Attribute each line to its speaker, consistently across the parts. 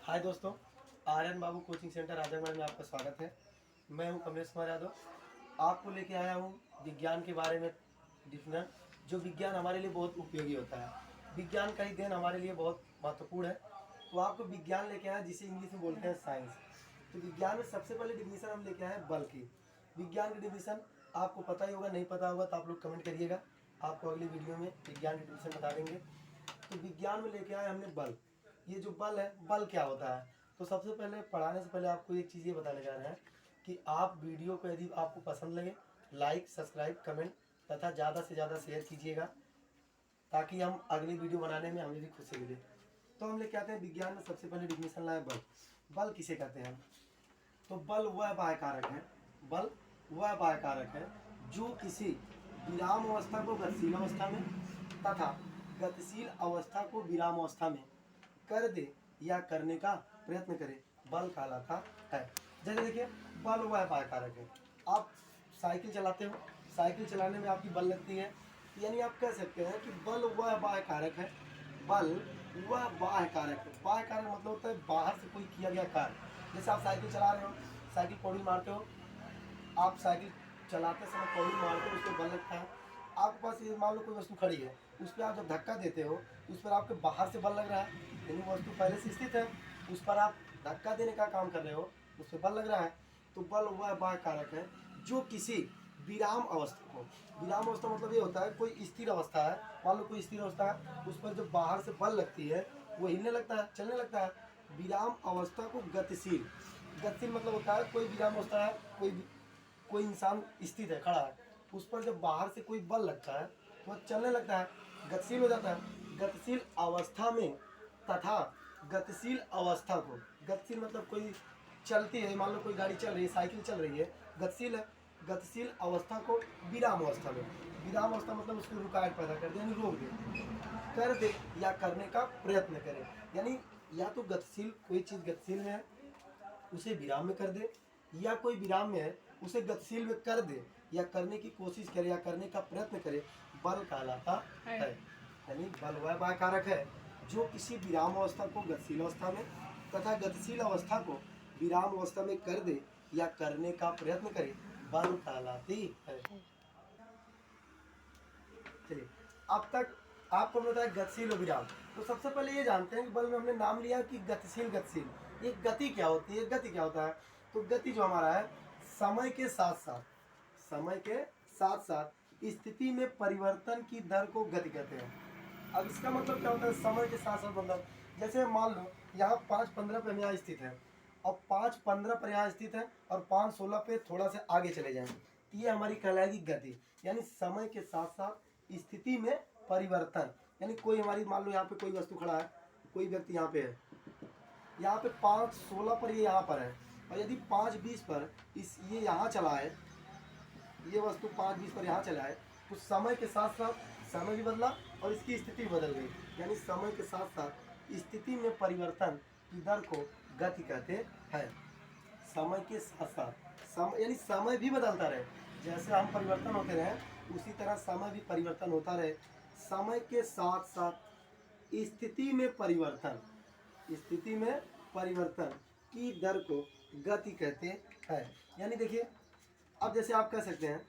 Speaker 1: हाय दोस्तों, आर्यन बाबू coaching centre Azamgarh में आपका स्वागत है। मैं हूं कमलेश कुमार यादव। आपको लेके आया हूं विज्ञान के बारे में डिफिनेशन, जो विज्ञान हमारे लिए बहुत उपयोगी होता है। विज्ञान का ही देन हमारे लिए बहुत महत्वपूर्ण है। तो आपको विज्ञान लेके आया, जिसे इंग्लिश में बोलते हैं साइंस। तो विज्ञान में सबसे पहले डिफिनेशन हम लेके आए बल की। विज्ञान की डिफिनेशन आपको पता ही होगा, नहीं पता होगा तो आप लोग कमेंट करिएगा, आपको अगली वीडियो में विज्ञान की डिफिनेशन बता देंगे। तो विज्ञान में लेके आए हमने बल। ये जो बल है, बल क्या होता है? तो सबसे पहले पढ़ाने से पहले आपको एक चीज़ ये बताने जा रहे हैं कि आप वीडियो को यदि आपको पसंद लगे, लाइक, सब्सक्राइब, कमेंट तथा ज़्यादा से ज़्यादा शेयर कीजिएगा, ताकि हम अगली वीडियो बनाने में हमें भी खुशी मिले। तो हम लेके आते हैं विज्ञान में सबसे पहले डिफिनेशन लाए बल। बल किसे कहते हैं? तो बल वह बाह्य कारक है, बल वह बाह्य कारक है जो किसी विराम अवस्था को गतिशील अवस्था में तथा गतिशील अवस्था को विराम अवस्था में कर दे या करने का प्रयत्न करे, बल कहलाता है। जैसे देखिए, बल वह बाह्य कारक है। आप साइकिल चलाते हो, साइकिल चलाने में आपकी बल लगती है, यानी आप कह सकते हैं कि बल वह बाह्य कारक है। बल वह बाह्य कारक है। बाह्य कारक मतलब होता है बाहर से कोई किया गया कार्य। जैसे आप साइकिल चला रहे हो, साइकिल पौड़ी मारते हो, आप साइकिल चलाते समय पौड़ी मारते हो, उस पर बल लगता है। आपके पास ये मान लो कोई वस्तु खड़ी है, उस पर आप जब धक्का देते हो तो उस पर आपके बाहर से बल लग रहा है, यानी वस्तु पहले से स्थित है, उस पर आप धक्का देने का काम कर रहे हो, उस पर बल लग रहा है। तो बल वह बाह्य कारक है जो किसी विराम अवस्था को, विराम अवस्था मतलब ये होता है कोई स्थिर अवस्था है, मान लो कोई स्थिर अवस्था है, उस पर जो बाहर से बल लगती है वो हिलने लगता है, चलने लगता है। विराम अवस्था को गतिशील, गतिशील मतलब होता है कोई विराम अवस्था है, कोई इंसान स्थित है, खड़ा है, उस पर जब बाहर से कोई बल लगता है तो वह चलने लगता है, गतिशील हो जाता है। गतिशील अवस्था में तथा गतिशील अवस्था को, गतिशील मतलब कोई चलती है, मान लो कोई गाड़ी चल रही है, साइकिल चल रही है, गतिशील है। गतिशील अवस्था को विराम अवस्था में, विराम अवस्था मतलब उसको रुकावट पैदा कर दे, यानी रोक दे, कर दे या करने का प्रयत्न करे। यानी या तो गतिशील कोई चीज़ गतिशील में है उसे विराम में कर दे, या कोई विराम में है उसे गतिशील में कर दे या करने की कोशिश करे या करने का प्रयत्न करे, बल कहलाता है। यानी बल वह बाह्य कारक है जो किसी विराम अवस्था को गतिशील अवस्था में तथा गतिशील अवस्था को विराम अवस्था में कर दे या करने का प्रयत्न करे, बल कहलाती है। चलिए, अब तक आपको हमने बताया गतिशील और विराम। तो सबसे पहले ये जानते हैं कि बल में हमने नाम लिया कि गतिशील, गतिशील ये गति क्या होती है, गति क्या होता है? तो गति जो हमारा है, समय के साथ साथ, समय के साथ साथ स्थिति में परिवर्तन की दर को गति कहते हैं। अब इसका मतलब क्या होता है समय के साथ साथ? मतलब जैसे मान लो यहाँ 5:15 पे हम यहाँ स्थित है, और 5:15 पर यहाँ स्थित है और 5:16 पे थोड़ा सा आगे चले जाएं, तो ये हमारी कहलाएगी गति। यानी समय के साथ साथ स्थिति में परिवर्तन। यानी कोई हमारी मान लो यहाँ पे कोई वस्तु खड़ा है, कोई व्यक्ति यहाँ पे है, यहाँ पे 5:16 पर ये यहाँ पर है, और यदि 5:20 पर इस ये यहाँ चला है, ये वस्तु 5:20 पर यहाँ चला है, तो समय के साथ साथ समय भी बदला और इसकी स्थिति भी बदल गई। यानी समय के साथ साथ स्थिति में परिवर्तन की दर को गति कहते हैं। समय के साथ साथ समय यानी समय भी बदलता रहे, जैसे हम परिवर्तन होते रहे उसी तरह समय भी परिवर्तन होता रहे। समय के साथ साथ स्थिति में परिवर्तन, स्थिति में परिवर्तन की दर को गति कहते हैं। यानी देखिए, अब जैसे आप कह सकते हैं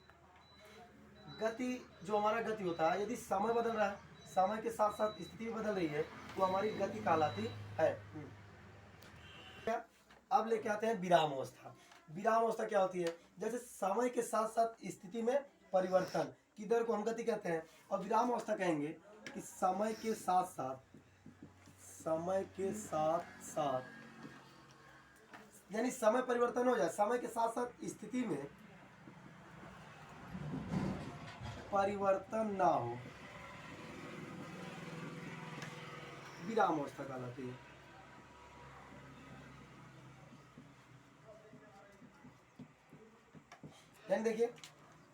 Speaker 1: गति, जो हमारा गति होता है, यदि समय बदल रहा है, समय के साथ साथ स्थिति भी बदल रही है, तो हमारी गति कहलाती है। अब लेके आते हैं विराम अवस्था। विराम अवस्था क्या होती है? जैसे समय के साथ साथ स्थिति में परिवर्तन की दर को हम गति कहते हैं, और विराम अवस्था कहेंगे कि समय के साथ साथ, समय के साथ साथ यानी समय परिवर्तन हो जाए, समय के साथ साथ स्थिति में परिवर्तन ना हो, विराम अवस्था कहलाती है। यानी देखिए,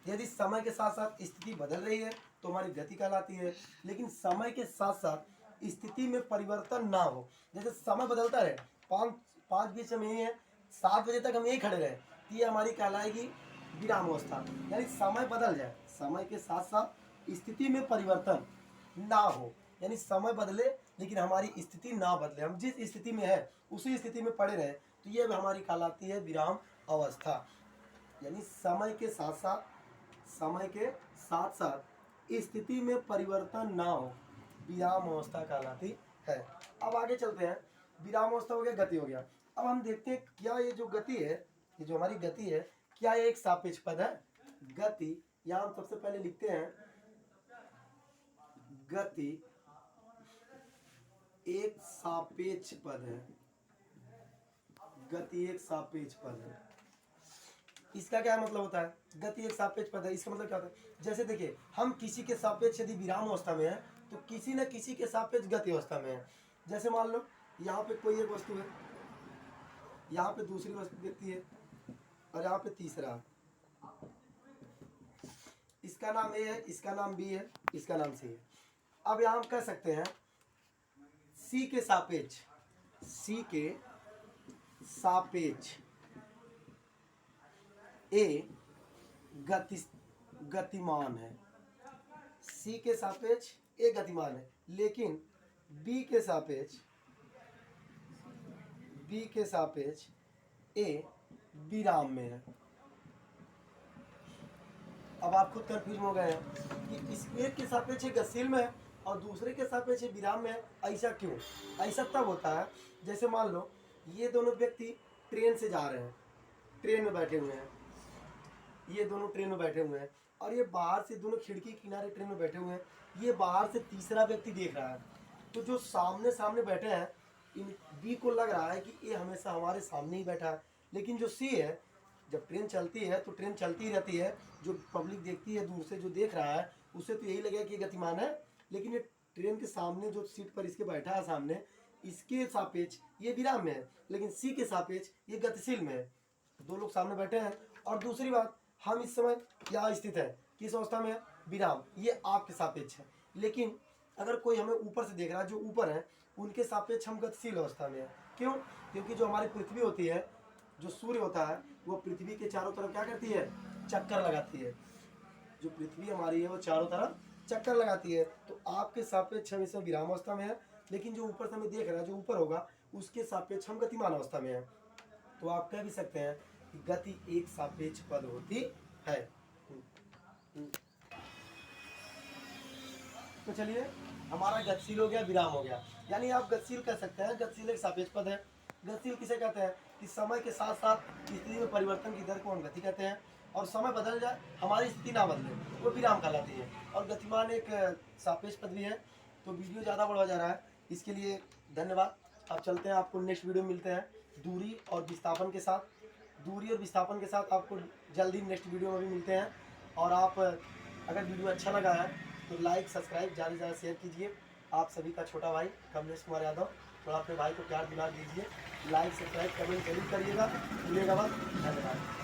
Speaker 1: यदि समय के साथ साथ स्थिति बदल रही है तो हमारी गति कहलाती है, लेकिन समय के साथ साथ स्थिति में परिवर्तन ना हो, जैसे समय बदलता रहे, 5:20 हम यही है, 7 बजे तक हम यही खड़े रहे, तो ये हमारी कहलाएगी विराम अवस्था। यानी समय बदल जाए, समय के साथ साथ स्थिति में परिवर्तन ना हो, यानी समय बदले लेकिन हमारी स्थिति ना बदले, हम जिस स्थिति में है उसी स्थिति में पड़े रहें, तो ये हमारी कहलाती है विराम अवस्था। यानी समय के साथ साथ स्थिति में परिवर्तन ना हो, विराम अवस्था कहलाती है। अब आगे चलते हैं। विराम अवस्था हो गया, गति हो गया। अब हम देखते हैं क्या ये जो गति है, ये जो हमारी गति है, क्या ये एक सापेक्ष पद है? गति, यहाँ हम सबसे पहले लिखते हैं गति एक सापेक्ष पद है। गति एक सापेक्ष पद है। इसका क्या मतलब होता है? गति एक सापेक्ष पद है, इसका मतलब क्या होता है? जैसे देखिए, हम किसी के सापेक्ष यदि विराम अवस्था में है तो किसी न किसी के सापेक्ष गति अवस्था में है। जैसे मान लो यहाँ पे कोई एक वस्तु है, यहाँ पे दूसरी वस्तु व्यक्ति है, और यहाँ पे तीसरा। इसका नाम ए है, इसका नाम बी है, इसका नाम सी है। अब यहाँ हम कह सकते हैं सी के सापेक्ष ए गतिमान है। सी के सापेक्ष ए गतिमान है, लेकिन बी के सापेक्ष ए विराम में है। अब आप खुद कंफ्यूज हो गए हैं कि इस एक के सापेक्ष गतिशील में है और दूसरे के सापेक्ष विराम में है। ऐसा क्यों? ऐसा तब होता है जैसे मान लो ये दोनों व्यक्ति ट्रेन से जा रहे हैं, ट्रेन में बैठे हुए हैं, ये दोनों ट्रेन में बैठे हुए हैं, और ये बाहर से दोनों खिड़की किनारे ट्रेन में बैठे हुए हैं। ये बाहर से तीसरा व्यक्ति देख रहा है, तो जो सामने बैठे हैं, इन बी को लग रहा है कि ये हमेशा हमारे सामने ही बैठा है। लेकिन जो सी है, जब ट्रेन चलती है तो ट्रेन चलती ही रहती है, जो पब्लिक देखती है दूर से, जो देख रहा है उससे तो यही लगेगा कि ये गतिमान है। लेकिन ये ट्रेन के सामने जो सीट पर इसके बैठा है सामने, इसके सापेक्ष ये विराम में है, लेकिन सी के सापेक्ष ये गतिशील में है। दो लोग सामने बैठे हैं। और दूसरी बात, हम इस समय क्या स्थित है, किस अवस्था में है? विराम। ये आपके सापेक्ष है। लेकिन अगर कोई हमें ऊपर से देख रहा है, जो ऊपर है उनके सापेक्ष हम गतिशील अवस्था में है। क्यों? क्योंकि जो हमारी पृथ्वी होती है, जो सूर्य होता है, वो पृथ्वी के चारों तरफ क्या करती है? चक्कर लगाती है। जो पृथ्वी हमारी है वो चारों तरफ चक्कर लगाती है। तो आपके सापेक्ष हम इसमें विराम अवस्था में है, लेकिन जो ऊपर से हमें देख रहा है, जो ऊपर होगा, उसके सापेक्ष हम गतिमान अवस्था में है। तो आप कह भी सकते हैं कि गति एक सापेक्ष पद होती है। तो चलिए, हमारा गतिशील हो गया, विराम हो गया। यानी आप गतिशील कह सकते हैं, गतिशील एक सापेक्ष पद है। गतिशील किसे कहते हैं? कि समय के साथ साथ स्थिति में परिवर्तन की दर को हम गति कहते हैं, और समय बदल जाए, हमारी स्थिति ना बदले, वो विराम कहलाती है। और गतिमान एक सापेक्ष पद भी है। तो वीडियो ज़्यादा बढ़ा जा रहा है, इसके लिए धन्यवाद। अब चलते हैं, आपको नेक्स्ट वीडियो मिलते हैं दूरी और विस्थापन के साथ आपको जल्दी नेक्स्ट वीडियो में भी मिलते हैं। और आप अगर वीडियो अच्छा लगा है तो लाइक सब्सक्राइब ज़्यादा से ज़्यादा शेयर कीजिए। आप सभी का छोटा भाई कमलेश कुमार यादव, थोड़ा अपने भाई को प्यार दिला दीजिए। लाइक सब्सक्राइब कमेंट जरूर करिएगा, भूलिएगा मत। धन्यवाद।